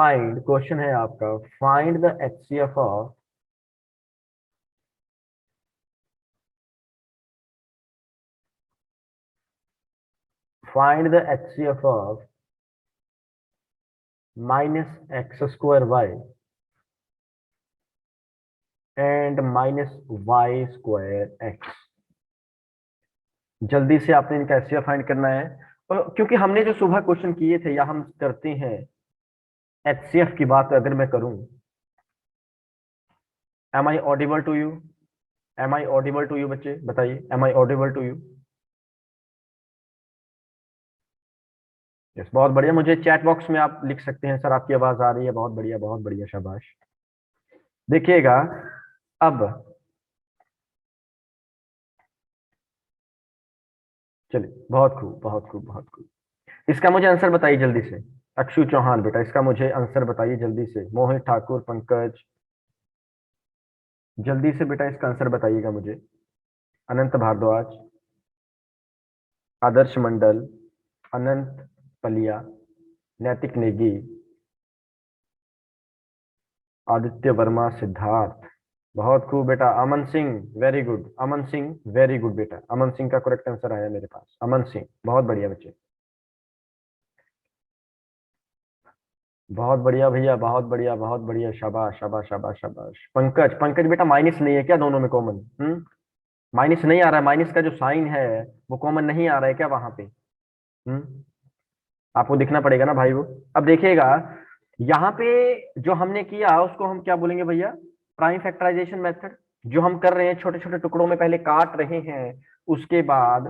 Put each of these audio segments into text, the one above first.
Find, question है आपका, find the HCF of find the HCF of minus x square y and minus y square x. जल्दी से आपने इनका HCF find करना है। और क्योंकि हमने जो सुबह क्वेश्चन किए थे या हम करते हैं एचसीएफ की बात अगर मैं करूं, am I audible to you? Am I audible to you बच्चे बताइए, am I audible to you? Yes, बहुत बढ़िया। मुझे चैट बॉक्स में आप लिख सकते हैं सर आपकी आवाज आ रही है, बहुत बढ़िया बहुत बढ़िया, शाबाश। देखिएगा अब, चलिए बहुत खूब बहुत खूब बहुत खूब। इसका मुझे आंसर बताइए जल्दी से। अक्षु चौहान बेटा, इसका मुझे आंसर बताइए जल्दी से। मोहित ठाकुर, पंकज, जल्दी से बेटा इसका आंसर बताइएगा मुझे। अनंत भारद्वाज, आदर्श मंडल, अनंत पलिया, नैतिक नेगी, आदित्य वर्मा, सिद्धार्थ, बहुत खूब बेटा। Aman Singh, very good. Aman Singh very good बेटा, अमन सिंह का करेक्ट आंसर आया मेरे पास। अमन सिंह बहुत बढ़िया बच्चे, बहुत बढ़िया भैया, बहुत बढ़िया बहुत बढ़िया, शाबाश शाबाश शाबाश शाबाश। पंकज, पंकज बेटा माइनस नहीं है क्या दोनों में कॉमन? माइनस नहीं आ रहा है? माइनस का जो साइन है वो कॉमन नहीं आ रहा है क्या वहां पे? आपको दिखना पड़ेगा ना भाई वो। अब देखिएगा यहाँ पे जो हमने किया उसको हम क्या बोलेंगे भैया? Prime factorization method. जो हम कर रहे हैं छोटे छोटे टुकड़ों में पहले काट रहे हैं, उसके बाद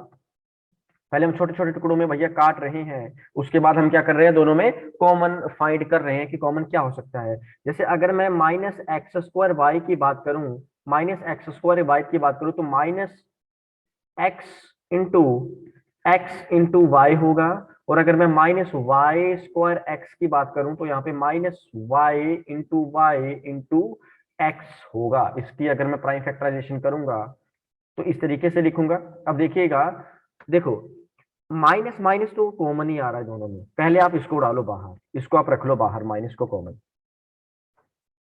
पहले हम छोटे छोटे टुकड़ों में भैया काट रहे हैं, उसके बाद हम क्या कर रहे हैं, दोनों में कॉमन फाइंड कर रहे हैं कि कॉमन क्या हो सकता है। जैसे अगर मैं माइनस एक्स स्क्वायर वाई की बात करूं, माइनस एक्स स्क्वायर वाई की बात करूं तो माइनस एक्स इंटू वाई होगा। और अगर मैं माइनस वाई स्क्वायर एक्स की बात करूं तो यहाँ पे माइनस वाई इंटू एक्स होगा। इसकी अगर मैं प्राइम फैक्टराइजेशन करूंगा तो इस तरीके से लिखूंगा। अब देखिएगा, देखो माइनस माइनस तो कॉमन ही आ रहा है दोनों में, पहले आप इसको डालो बाहर, इसको आप रख लो बाहर, माइनस को कॉमन।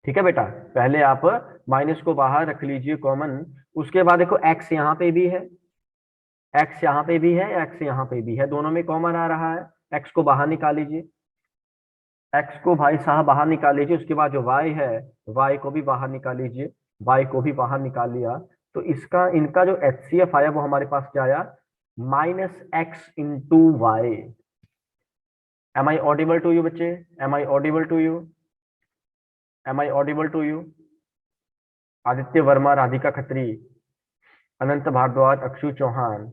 ठीक है बेटा, पहले आप माइनस को बाहर रख लीजिए कॉमन। उसके बाद देखो एक्स यहाँ पे भी है, एक्स यहाँ पे भी है, एक्स यहाँ पे भी है, दोनों में कॉमन आ रहा है। एक्स को बाहर निकाल लीजिए, एक्स को भाई साहब बाहर निकाल लीजिए। उसके बाद जो वाई है, वाई को भी बाहर निकाल लीजिए, वाई को भी बाहर निकाल लिया। तो इसका इनका जो एचसीएफ आया वो हमारे पास क्या आया? Minus x into y. Am I audible to you बच्चे? Am I audible to you? Am I audible to you? Aditya Verma, Radhika Khatri, Anant Bhardwaj, Akshu Chauhan,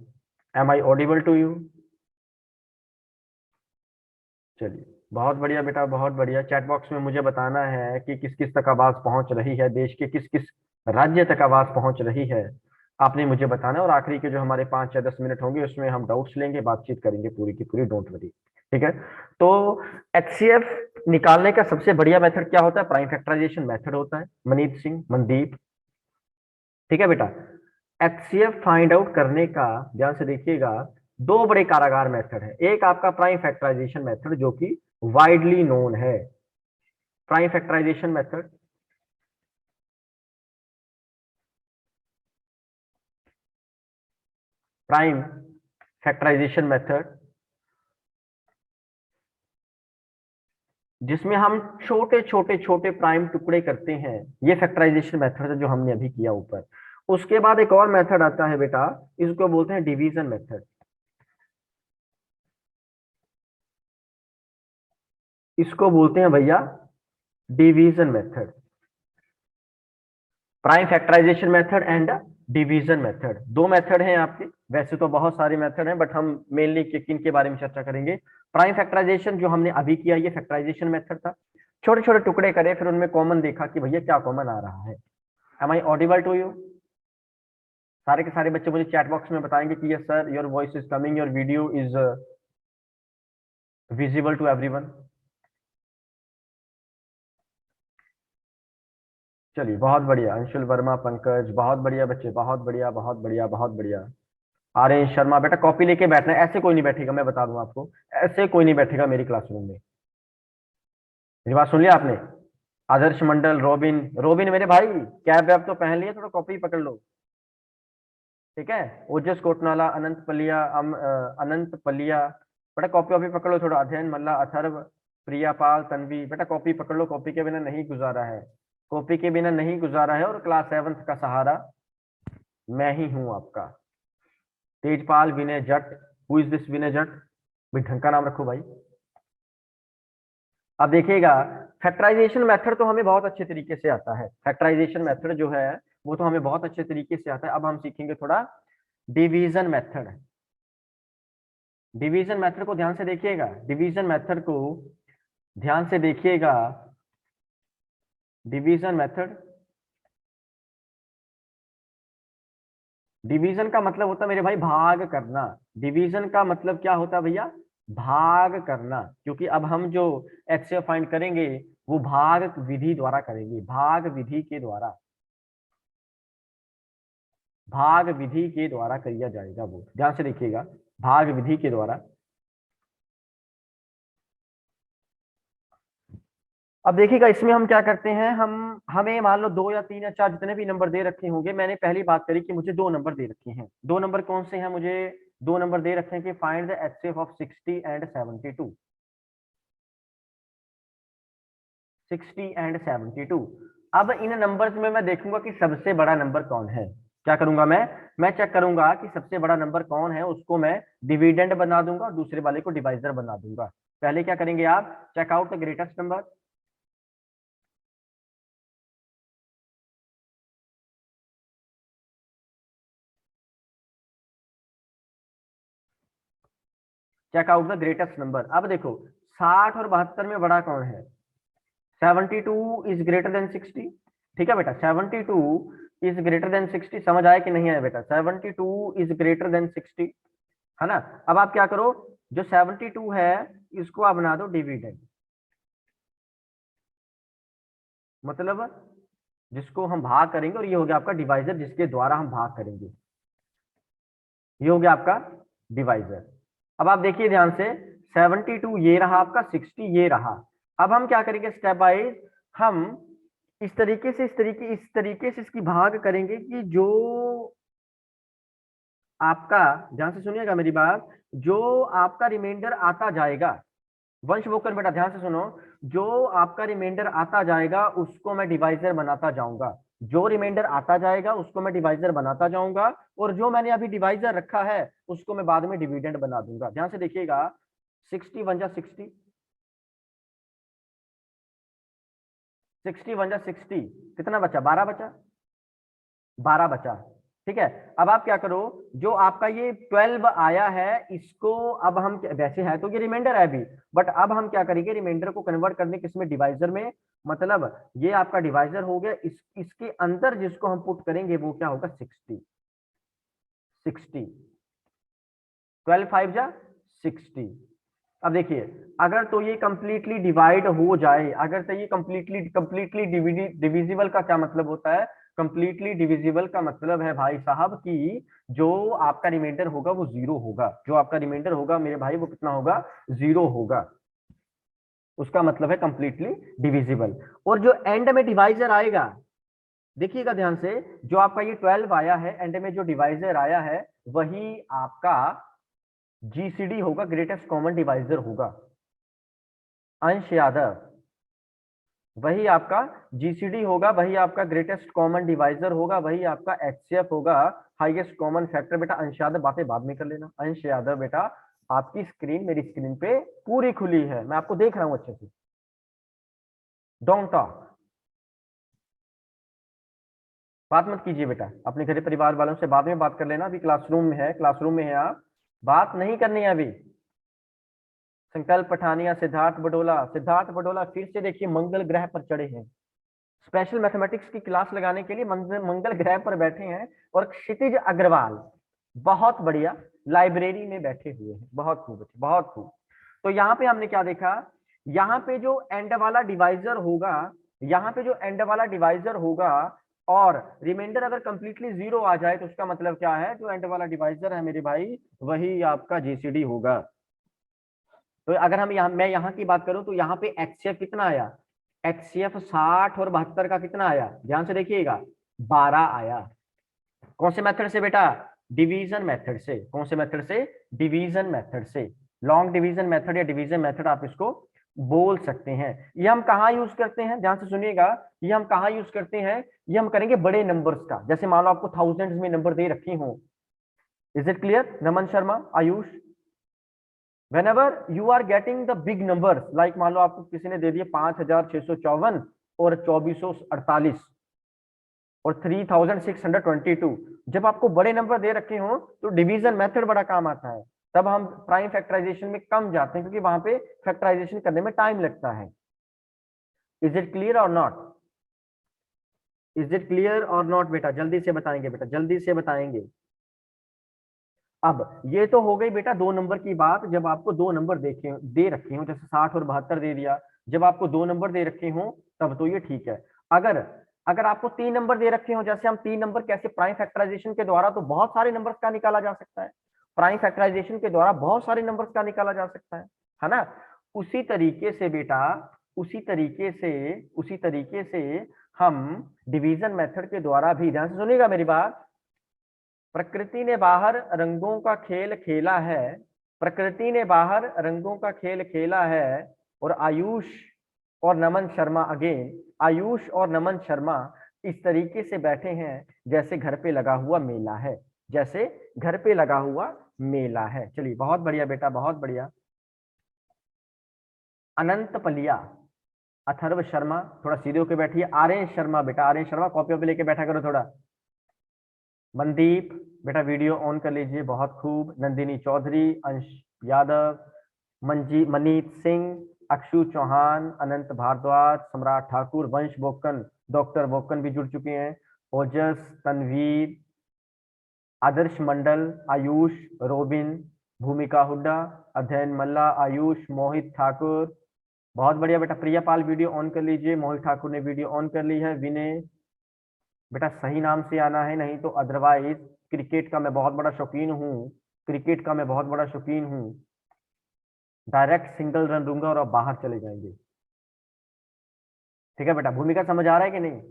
am I audible to you? चलिए बहुत बढ़िया बेटा, बहुत बढ़िया। चैट बॉक्स में मुझे बताना है कि किस किस तक आवाज पहुंच रही है, देश के किस किस राज्य तक आवाज पहुंच रही है, आपने मुझे बताना है। और आखिरी के जो हमारे 5 या 10 मिनट होंगे उसमें हम डाउट्स लेंगे, बातचीत करेंगे पूरी की पूरी, डोंट वरी। ठीक है, तो एचसीएफ निकालने का सबसे बढ़िया मेथड क्या होता है? प्राइम फैक्टराइजेशन मेथड होता है। मनीत सिंह, मनदीप, ठीक है बेटा। एचसीएफ फाइंड आउट करने का, ध्यान से देखिएगा, दो बड़े कारागार मेथड है। एक आपका प्राइम फैक्टराइजेशन मेथड जो कि वाइडली नोन है, prime factorization method. Prime factorization method जिसमें हम छोटे छोटे छोटे प्राइम टुकड़े करते हैं, ये फैक्टराइजेशन मेथड है जो हमने अभी किया ऊपर। उसके बाद एक और मेथड आता है बेटा, इसको बोलते हैं डिवीजन मेथड। इसको बोलते हैं भैया division method. Prime factorization method and division method, दो मेथड हैं आपके। वैसे तो बहुत सारे मेथड हैं बट हम मेनली किन के बारे में चर्चा करेंगे? प्राइम फैक्टराइजेशन जो हमने अभी किया ये फैक्टराइजेशन मेथड था। छोटे छोटे टुकड़े करे, फिर उनमें कॉमन देखा कि भैया क्या कॉमन आ रहा है। Am I audible to you? सारे के सारे बच्चे मुझे चैट बॉक्स में बताएंगे कि yes sir, your voice is coming, your video is visible to everyone. चलिए बहुत बढ़िया, अंशुल वर्मा, पंकज, बहुत बढ़िया बच्चे, बहुत बढ़िया बहुत बढ़िया बहुत बढ़िया। आर्यन शर्मा बेटा कॉपी लेके बैठना है, ऐसे कोई नहीं बैठेगा, मैं बता दूं आपको, ऐसे कोई नहीं बैठेगा मेरी क्लासरूम में। मेरी बात सुन लिया आपने? आदर्श मंडल, रोबिन, रोबिन मेरे भाई कैब वैब तो पहन लिया, थोड़ा कॉपी पकड़ लो, ठीक है। ओजस कोटनाला, अनंत पलिया, अनंत पलिया, बेटा कॉपी वॉपी पकड़ लो थोड़ा। अध्ययन मल्ला, अथर्व, प्रिया पाल, तन्वी, बेटा कॉपी पकड़ लो, कॉपी के बिना नहीं गुजारा है, कॉपी के बिना नहीं गुजारा है। और क्लास 7th का सहारा मैं ही हूं आपका। तेजपाल, विनय जट, हु इज दिस विनय जट? भाई ढंग का नाम रखो भाई। अब देखिएगा, फैक्टराइजेशन मेथड तो हमें बहुत अच्छे तरीके से आता है, फैक्टराइजेशन मेथड जो है वो तो हमें बहुत अच्छे तरीके से आता है। अब हम सीखेंगे थोड़ा डिवीजन मेथड। डिवीजन मेथड को ध्यान से देखिएगा, डिवीजन मेथड को ध्यान से देखिएगा। डिवीजन मेथड, डिवीजन का मतलब होता है मेरे भाई भाग करना। डिवीजन का मतलब क्या होता है भैया? भाग करना। क्योंकि अब हम जो एचसीएफ फाइंड करेंगे वो भाग विधि द्वारा करेंगे, भाग विधि के द्वारा, भाग विधि के द्वारा किया जाएगा वो। ध्यान से देखिएगा, भाग विधि के द्वारा। अब देखिएगा इसमें हम क्या करते हैं, हम हमें मान लो 2 या 3 या 4 जितने भी नंबर दे रखे होंगे। मैंने पहली बात करी कि मुझे 2 नंबर दे रखे हैं। 2 नंबर कौन से हैं? मुझे 2 नंबर दे रखे हैं कि find the HCF of 60 and 72। 60 and 72। अब इन नंबर्स में मैं देखूंगा कि सबसे बड़ा नंबर कौन है। क्या करूंगा मैं चेक करूंगा कि सबसे बड़ा नंबर कौन है, उसको मैं डिविडेंड बना दूंगा और दूसरे वाले को डिवाइजर बना दूंगा। पहले क्या करेंगे आप? Check out the greatest number. Check out the greatest number. अब देखो 60 और 72 में बड़ा कौन है? 72 इज ग्रेटर देन 60। ठीक है बेटा, 72 इज ग्रेटर देन 60। समझ आया कि नहीं आया बेटा? 72 इज ग्रेटर देन 60, है ना। अब आप क्या करो, जो 72 है इसको आप बना दो डिविडेंड, मतलब जिसको हम भाग करेंगे, और ये हो गया आपका डिवाइजर जिसके द्वारा हम भाग करेंगे। ये हो गया आपका डिवाइजर। अब आप देखिए ध्यान से, 72 ये रहा आपका, 60 ये रहा। अब हम क्या करेंगे स्टेप वाइज, हम इस तरीके से इसकी भाग करेंगे कि जो आपका, ध्यान से सुनिएगा मेरी बात, जो आपका रिमाइंडर आता जाएगा, वंश वोकर बेटा ध्यान से सुनो, जो आपका रिमाइंडर आता जाएगा उसको मैं डिवाइजर बनाता जाऊंगा। जो रिमाइंडर आता जाएगा उसको मैं डिवाइजर बनाता जाऊंगा, और जो मैंने अभी डिवाइजर रखा है उसको मैं बाद में डिविडेंड बना दूंगा। ध्यान से देखिएगा, 60 वन जा 60, 60 वन जा 60, कितना बचा? 12 बचा, 12 बचा। ठीक है। अब आप क्या करो, जो आपका ये 12 आया है इसको, अब हम वैसे है तो ये रिमाइंडर है अभी, बट अब हम क्या करेंगे, रिमाइंडर को कन्वर्ट करने किसमें? डिवाइजर में। मतलब ये आपका डिवाइजर हो गया, इसके अंदर जिसको हम पुट करेंगे वो क्या होगा? 60, 60, 12 5 जा 60। अब देखिए, अगर तो ये कंप्लीटली डिवाइड हो जाए, अगर तो ये कंप्लीटली डिविजिबल का क्या मतलब होता है? कंप्लीटली डिविजिबल का मतलब है भाई साहब कि जो आपका रिमाइंडर होगा वो 0 होगा। जो आपका रिमाइंडर होगा मेरे भाई वो कितना होगा? 0 होगा। उसका मतलब है कंप्लीटली डिविजिबल। और जो एंड में डिवाइजर आएगा, देखिएगा ध्यान से, जो आपका ये 12 आया है, एंड में जो डिवाइजर आया है वही आपका जीसीडी होगा, ग्रेटेस्ट कॉमन डिवाइजर होगा। अंश यादव, वही आपका जीसीडी होगा, वही आपका ग्रेटेस्ट कॉमन डिवाइजर होगा, वही आपका एचसीएफ होगा, हाईएस्ट कॉमन फैक्टर। बेटा अंश यादव बातें बाद में कर लेना। अंश यादव बेटा, आपकी स्क्रीन मेरी स्क्रीन पे पूरी खुली है, मैं आपको देख रहा हूं अच्छे से। डोंट टॉक, बात मत कीजिए बेटा, अपने घर परिवार वालों से बाद में बात कर लेना। अभी क्लासरूम में है, क्लासरूम में है आप, बात नहीं करनी है अभी। संकल्प पठानिया, सिद्धार्थ बडोला फिर से देखिए मंगल ग्रह पर चढ़े हैं। स्पेशल मैथमेटिक्स की क्लास लगाने के लिए मंगल ग्रह पर बैठे हैं। और क्षितिज अग्रवाल बहुत बढ़िया लाइब्रेरी में बैठे हुए हैं। बहुत खूब, बहुत खूब। तो यहाँ पे हमने क्या देखा, यहाँ पे जो एंड वाला डिवाइजर होगा, यहाँ पे जो एंड वाला डिवाइजर होगा, और रिमाइंडर अगर कंप्लीटली 0 आ जाए तो उसका मतलब क्या है? जो एंड वाला डिवाइजर है मेरे भाई वही आपका जीसीडी होगा। तो अगर हम मैं यहाँ की बात करूं तो यहाँ पे HCF कितना आया, HCF 60 और 72 का कितना आया, ध्यान से देखिएगा 12 आया। कौन से मेथड से बेटा, डिवीजन मेथड से। कौन से मेथड से, डिवीजन मेथड से। लॉन्ग डिवीजन मेथड या डिवीजन मेथड आप इसको बोल सकते हैं। ये हम कहाँ यूज करते हैं, ध्यान से सुनिएगा, ये हम कहाँ यूज करते हैं, ये हम करेंगे बड़े नंबर्स का। जैसे मान लो आपको थाउजेंड्स में नंबर दे रखे हो, is it clear Naman Sharma, Ayush? whenever you are getting the big numbers, like मान लो आपको किसी ने दे दिए 5654 और 2448 और 3622, जब आपको बड़े नंबर दे रखे हो तो डिवीजन मेथड बड़ा काम आता है। तब हम प्राइम फैक्टराइजेशन में कम जाते हैं क्योंकि वहां पे फैक्टराइजेशन करने में टाइम लगता है। इज इट क्लियर और नॉट, इज इट क्लियर और नॉट बेटा, जल्दी से बताएंगे बेटा, जल्दी से बताएंगे। अब ये तो हो गई बेटा 2 नंबर की बात, जब आपको 2 नंबर दे रखे हो, जैसे 60 और 72 दे दिया, जब आपको 2 नंबर दे रखे हो तब तो ये ठीक है। अगर अगर आपको 3 नंबर दे रखे हो, जैसे हम 3 नंबर कैसे, प्राइम फैक्टराइजेशन के द्वारा तो बहुत सारे नंबर्स का निकाला जा सकता है, प्राइम फैक्टराइजेशन के द्वारा बहुत सारे नंबर्स का निकाला जा सकता है ना। उसी तरीके से बेटा, उसी तरीके से हम डिवीजन मेथड के द्वारा भी, ध्यान से सुनिएगा मेरी बात, प्रकृति ने बाहर रंगों का खेल खेला है, प्रकृति ने बाहर रंगों का खेल खेला है, और आयुष और नमन शर्मा, अगेन आयुष और नमन शर्मा इस तरीके से बैठे हैं जैसे घर पे लगा हुआ मेला है, जैसे घर पे लगा हुआ मेला है। चलिए बहुत बढ़िया बेटा, बहुत बढ़िया। अनंत पलिया, अथर्व शर्मा थोड़ा सीधे होके बैठिए। आर्यन शर्मा बेटा, आर्यन शर्मा कॉपी पे लेके बैठा करो थोड़ा। मनदीप बेटा वीडियो ऑन कर लीजिए, बहुत खूब। नंदिनी चौधरी, अंश यादव, मनीत सिंह, अक्षु चौहान, अनंत भारद्वाज, सम्राट ठाकुर, वंश बोकन, डॉक्टर बोकन भी जुड़ चुके हैं, ओजस, तनवीर, आदर्श मंडल, आयुष, रोबिन, भूमिका हुड्डा, अध्ययन मल्ला, आयुष, मोहित ठाकुर, बहुत बढ़िया बेटा। प्रिया पाल वीडियो ऑन कर लीजिए, मोहित ठाकुर ने वीडियो ऑन कर ली है। विनय बेटा सही नाम से आना है, नहीं तो अदरवाइज क्रिकेट का मैं बहुत बड़ा शौकीन हूँ, क्रिकेट का मैं बहुत बड़ा शौकीन हूँ, डायरेक्ट सिंगल रन दूंगा और आप बाहर चले जाएंगे। ठीक है बेटा, भूमिका समझ आ रहा है कि नहीं?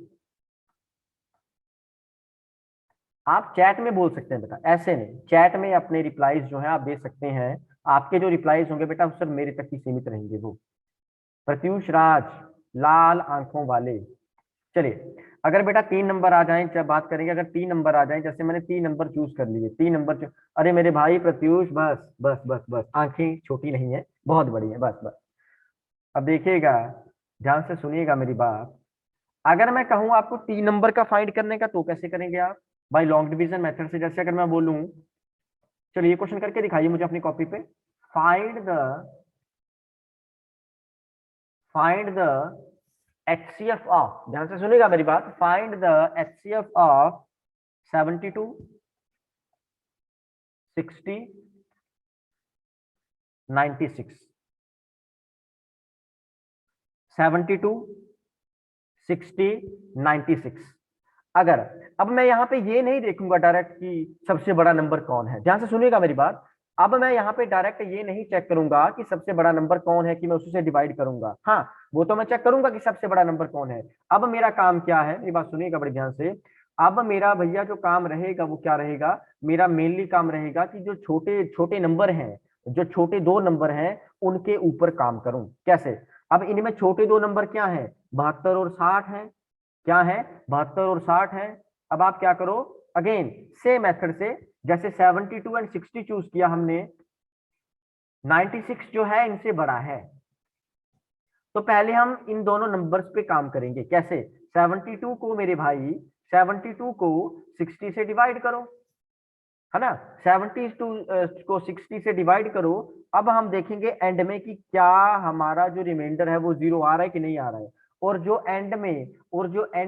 आप चैट में बोल सकते हैं बेटा, ऐसे नहीं, चैट में अपने रिप्लाईज जो है आप दे सकते हैं। आपके जो रिप्लाईज होंगे बेटा सिर्फ मेरे तक ही सीमित रहेंगे वो। प्रत्युष राज, लाल आंखों वाले। चलिए अगर बेटा 3 नंबर आ जाएं, जब बात करेंगे, अगर 3 नंबर आ जाएं, जैसे मैंने 3 नंबर चूज कर लिए, 3 नंबर अरे मेरे भाई प्रत्युष, बस बस बस बस, आंखें छोटी नहीं है, बहुत बड़ी है, बस बस। अब देखिएगा, ध्यान से सुनिएगा मेरी बात। अगर मैं कहूं आपको 3 नंबर का फाइंड करने का, तो कैसे करेंगे आप? बाय लॉन्ग डिवीजन मेथड से। जैसे अगर मैं बोलूं, चलिए ये क्वेश्चन करके दिखाइए मुझे अपनी कॉपी पे। फाइंड द HCF ऑफ, ध्यान से सुनिएगा मेरी बात, फाइंड द HCF ऑफ 72, 60, 96, 72, 60, 96। अगर अब मैं यहाँ पे ये नहीं देखूंगा डायरेक्ट कि सबसे बड़ा नंबर कौन है, ध्यान से सुनिएगा मेरी बात, अब मैं यहाँ पे डायरेक्ट ये नहीं चेक करूंगा कि सबसे बड़ा नंबर कौन है कि मैं उसी से डिवाइड करूंगा। हाँ वो तो मैं चेक करूंगा कि सबसे बड़ा नंबर कौन है। अब मेरा काम क्या है, मेरी बात सुनिएगा बड़े ध्यान से। अब मेरा भैया जो काम रहेगा वो क्या रहेगा, मेरा मेनली काम रहेगा कि जो छोटे छोटे नंबर हैं, जो छोटे 2 नंबर हैं, उनके ऊपर काम करूं। कैसे? अब इनमें छोटे 2 नंबर क्या है, 72 और 60 है। क्या है, 72 और 60 है। अब आप क्या करो, अगेन सेम मेथड से, जैसे 72 एंड 60 चूज किया हमने, 96 जो है इनसे बड़ा है, तो पहले हम इन दोनों नंबर्स पे काम करेंगे। कैसे? 72 को मेरे भाई, 72 को 60 से डिवाइड करो, है ना, 72 को 60 से डिवाइड करो। अब हम देखेंगे एंड में कि क्या हमारा जो रिमाइंडर है वो 0 आ रहा है कि नहीं आ रहा है। और जो एंड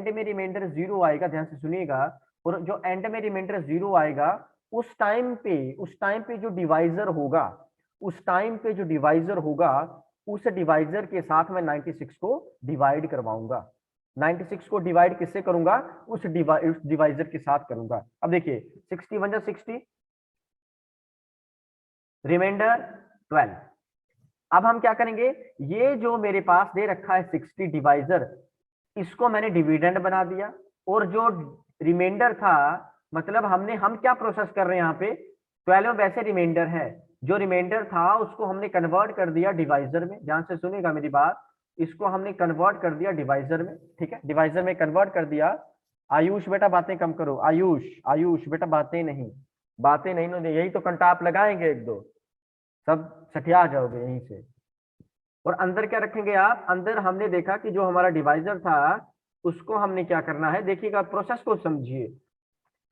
में रिमाइंडर 0 आएगा, ध्यान से सुनिएगा, और जो एंड में रिमाइंडर 0 आएगा, उस टाइम पे जो डिवाइजर होगा, उस डिवाइजर के साथ मैं 96 को डिवाइड करवाऊंगा। 96 को डिवाइड किससे करूंगा, उस डिवाइजर के साथ करूंगा। अब देखिए 61 जा 60, रिमाइंडर 12, अब हम क्या करेंगे, ये जो मेरे पास दे रखा है 60 डिवाइजर, इसको मैंने डिविडेंड बना दिया, और जो रिमाइंडर था, मतलब हम क्या प्रोसेस कर रहे हैं यहाँ पे, 12 वैसे रिमाइंडर है, जो रिमाइंडर था उसको हमने कन्वर्ट कर दिया डिवाइजर में। ध्यान से सुनिएगा मेरी बात, इसको हमने कन्वर्ट कर दिया डिवाइजर में, ठीक है, डिवाइजर में कन्वर्ट कर दिया। आयुष बेटा बातें कम करो, आयुष आयुष बेटा बातें नहीं, बातें नहीं, नहीं यही तो कंटाप लगाएंगे एक दो, सब सठिया जाओगे यहीं से। और अंदर क्या रखेंगे आप, अंदर हमने देखा कि जो हमारा डिवाइजर था उसको हमने क्या करना है, देखिएगा प्रोसेस को समझिए,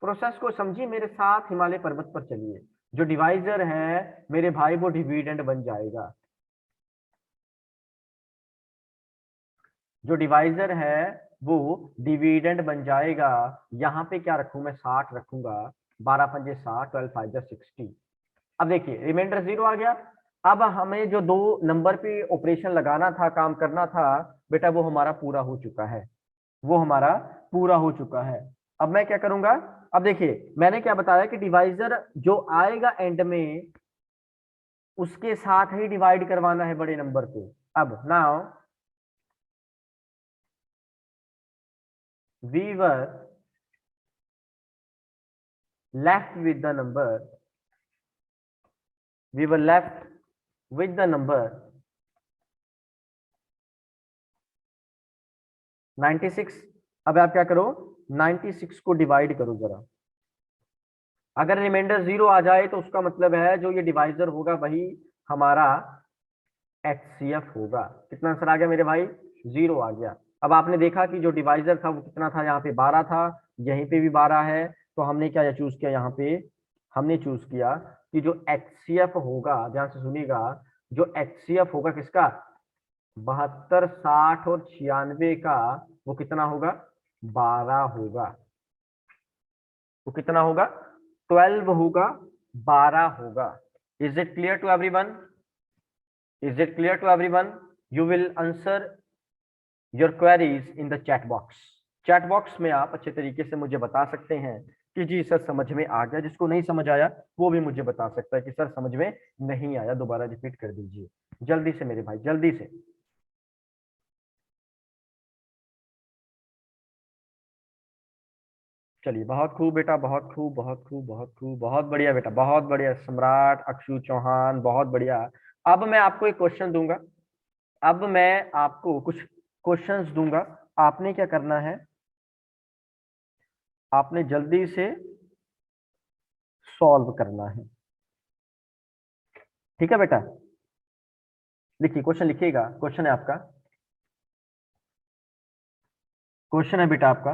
प्रोसेस को समझिए मेरे साथ, हिमालय पर्वत पर चलिए। जो डिवाइजर है मेरे भाई वो डिविडेंड बन जाएगा, जो डिवाइजर है वो डिविडेंड बन जाएगा। यहाँ पे क्या रखूं मैं, 60 रखूंगा, 12 पंजे 60, 12 5 60। अब देखिए रिमाइंडर 0 आ गया। अब हमें जो 2 नंबर पे ऑपरेशन लगाना था, काम करना था बेटा, वो हमारा पूरा हो चुका है, वो हमारा पूरा हो चुका है। अब मैं क्या करूंगा, अब देखिए मैंने क्या बताया कि डिवाइजर जो आएगा एंड में उसके साथ ही डिवाइड करवाना है बड़े नंबर को। अब now we were left with the number, we were left with the number 96। अब आप क्या करो, 96 को डिवाइड करो जरा, अगर रिमाइंडर 0 आ जाए तो उसका मतलब है जो ये डिवाइजर होगा वही हमारा HCF होगा। कितना आंसर आ गया मेरे भाई, 0 आ गया। अब आपने देखा कि जो डिवाइजर था वो कितना था, यहाँ पे 12 था, यहीं पे भी 12 है, तो हमने क्या चूज किया, यहाँ पे हमने चूज किया कि जो HCF होगा, ध्यान से सुनिएगा, जो HCF होगा किसका, 72 60 और 96 का, वो कितना होगा, 12 होगा। वो कितना होगा, 12 होगा, 12 होगा। Is it clear to everyone, is it clear to everyone? You will answer your queries in the chat box. Chat box में आप अच्छे तरीके से मुझे बता सकते हैं कि जी सर समझ में आ गया, जिसको नहीं समझ आया वो भी मुझे बता सकता है कि सर समझ में नहीं आया, दोबारा रिपीट कर दीजिए जल्दी से मेरे भाई, जल्दी से। चलिए बहुत खूब बेटा, बहुत खूब, बहुत खूब, बहुत खूब, बहुत बढ़िया बेटा, बहुत बढ़िया सम्राट अक्षु चौहान, बहुत बढ़िया। अब मैं आपको एक क्वेश्चन दूंगा, अब मैं आपको कुछ क्वेश्चंस दूंगा, आपने क्या करना है, आपने जल्दी से सॉल्व करना है, ठीक है बेटा। लिखिए क्वेश्चन, लिखिएगा, क्वेश्चन है आपका, क्वेश्चन है बेटा आपका,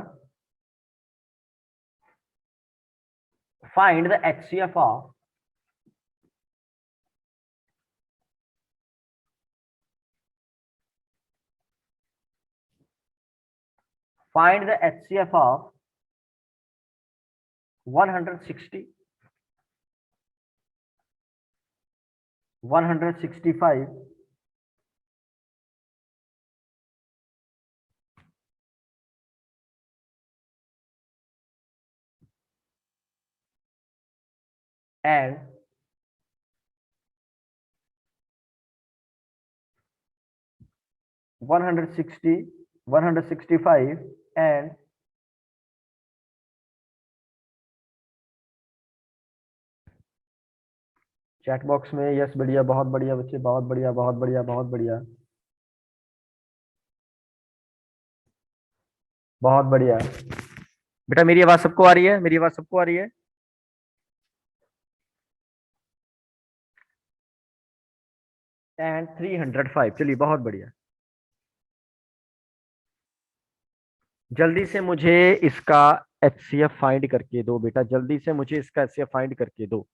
find the HCF of find the HCF of 160, 165, and 160, 165 and chat box में यस, बढ़िया, बहुत बढ़िया बच्चे, बहुत बढ़िया, बहुत बढ़िया, बहुत बढ़िया, बहुत बढ़िया बेटा। मेरी आवाज सबको आ रही है, मेरी आवाज सबको आ रही है? एंड 305, चलिए बहुत बढ़िया। जल्दी से मुझे इसका HCF फाइंड करके दो बेटा, जल्दी से मुझे इसका HCF फाइंड करके दो।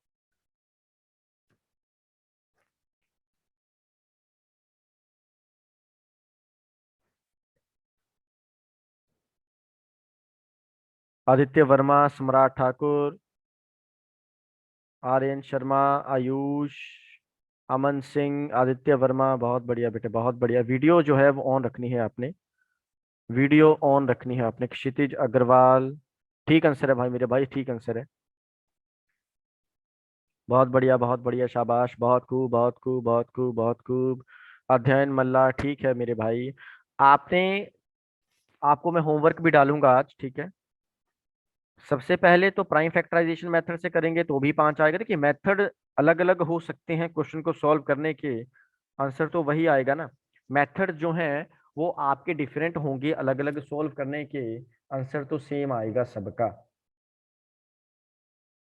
आदित्य वर्मा, सम्राट ठाकुर, आर्यन शर्मा, आयुष, अमन सिंह, आदित्य वर्मा, बहुत बढ़िया बेटे, बहुत बढ़िया। वीडियो जो है वो ऑन रखनी है आपने, वीडियो ऑन रखनी है आपने। क्षितिज अग्रवाल, ठीक आंसर है भाई मेरे भाई, ठीक आंसर है, बहुत बढ़िया, बहुत बढ़िया, शाबाश, बहुत खूब, बहुत खूब, बहुत खूब, बहुत खूब। अध्ययन मल्ला, ठीक है मेरे भाई। आपने आपको मैं होमवर्क भी डालूंगा आज, ठीक है। सबसे पहले तो प्राइम फैक्टराइजेशन मेथड से करेंगे तो भी 5 आएगा। देखिए मेथड अलग अलग हो सकते हैं क्वेश्चन को सॉल्व करने के, आंसर तो वही आएगा ना। मेथड जो है वो आपके डिफरेंट होंगे, अलग अलग सॉल्व करने के, आंसर तो सेम आएगा सबका,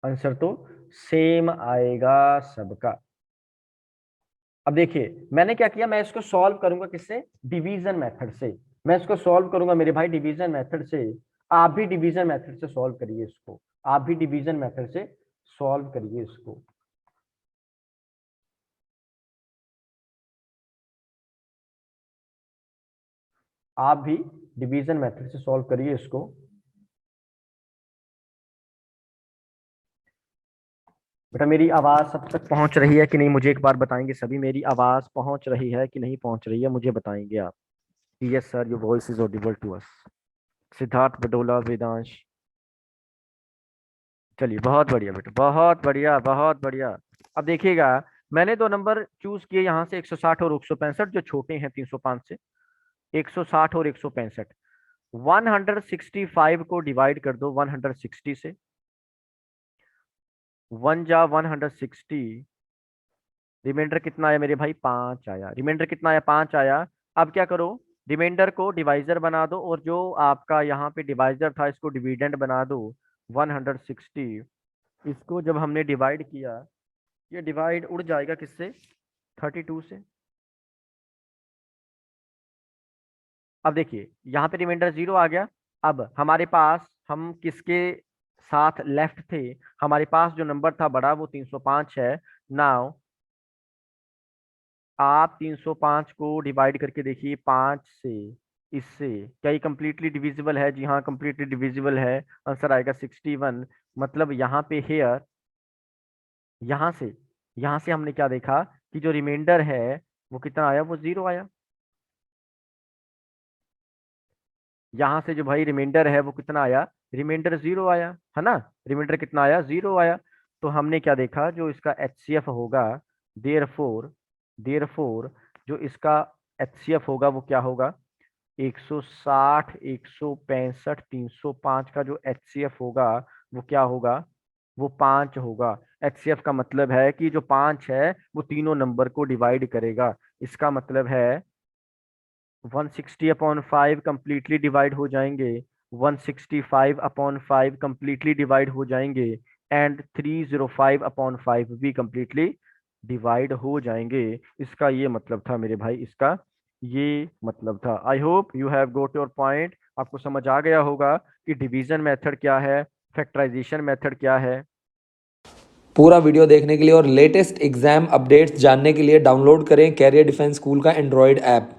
आंसर तो सेम आएगा सबका। अब देखिए मैंने क्या किया, मैं इसको सॉल्व करूंगा किससे, डिवीजन मेथड से। मैं इसको सॉल्व करूंगा मेरे भाई डिवीजन मेथड से। आप भी डिवीजन मेथड से सॉल्व करिए इसको, आप भी डिवीजन मेथड से सॉल्व करिए इसको। आप भी डिवीजन मेथड से सॉल्व करिए इसको। बेटा मेरी आवाज सब तक पहुंच रही है कि नहीं, मुझे एक बार बताएंगे सभी, मेरी आवाज पहुंच रही है कि नहीं पहुंच रही है, मुझे बताएंगे आप। Yes sir, your voice is audible to us. Siddharth Badola, Vedansh. चलिए बहुत बढ़िया बेटा, बहुत बढ़िया, बहुत बढ़िया। अब देखिएगा, मैंने दो नंबर चूज किए यहाँ से, 160 और 165, जो छोटे हैं 305 से। 160 और 165, 165 को डिवाइड कर दो 160 से। 1 जा 160, रिमाइंडर कितना आया मेरे भाई, 5 आया। रिमाइंडर कितना आया, 5 आया। अब क्या करो, रिमाइंडर को डिवाइजर बना दो, और जो आपका यहाँ पे डिवाइजर था इसको डिविडेंड बना दो। 160, इसको जब हमने डिवाइड किया, ये डिवाइड उड़ जाएगा किससे, 32 से। अब देखिए यहाँ पे रिमाइंडर 0 आ गया। अब हमारे पास, हम किसके साथ लेफ्ट थे, हमारे पास जो नंबर था बड़ा वो 305 है। नाउ आप 305 को डिवाइड करके देखिए 5 से, इससे क्या ये कंप्लीटली डिविजिबल है, जी हाँ कंप्लीटली डिविजिबल है, आंसर आएगा 61। मतलब यहाँ पे हेयर, यहाँ से यहाँ से हमने क्या देखा कि जो रिमाइंडर है वो कितना आया, वो 0 आया। यहाँ से जो भाई रिमाइंडर है वो कितना आया, रिमाइंडर 0 आया, है ना। रिमाइंडर कितना आया, 0 आया। तो हमने क्या देखा, जो इसका एचसीएफ होगा, देयरफॉर जो इसका एचसीएफ होगा वो क्या होगा, 160, 165, 305 का जो एचसीएफ होगा वो क्या होगा, वो 5 होगा। एचसीएफ का मतलब है कि जो 5 है वो तीनों नंबर को डिवाइड करेगा। इसका मतलब है 160/5 कंप्लीटली डिवाइड हो जाएंगे, 165/5 कंप्लीटली डिवाइड हो जाएंगे, एंड 305/5 भी कंप्लीटली डिवाइड हो जाएंगे। इसका ये मतलब था मेरे भाई, इसका ये मतलब था। I hope you have got your point. आपको समझ आ गया होगा कि डिवीजन मेथड क्या है, फैक्टराइजेशन मेथड क्या है। पूरा वीडियो देखने के लिए और लेटेस्ट एग्जाम अपडेट्स जानने के लिए डाउनलोड करें कैरियर डिफेंस स्कूल का एंड्रॉयड ऐप।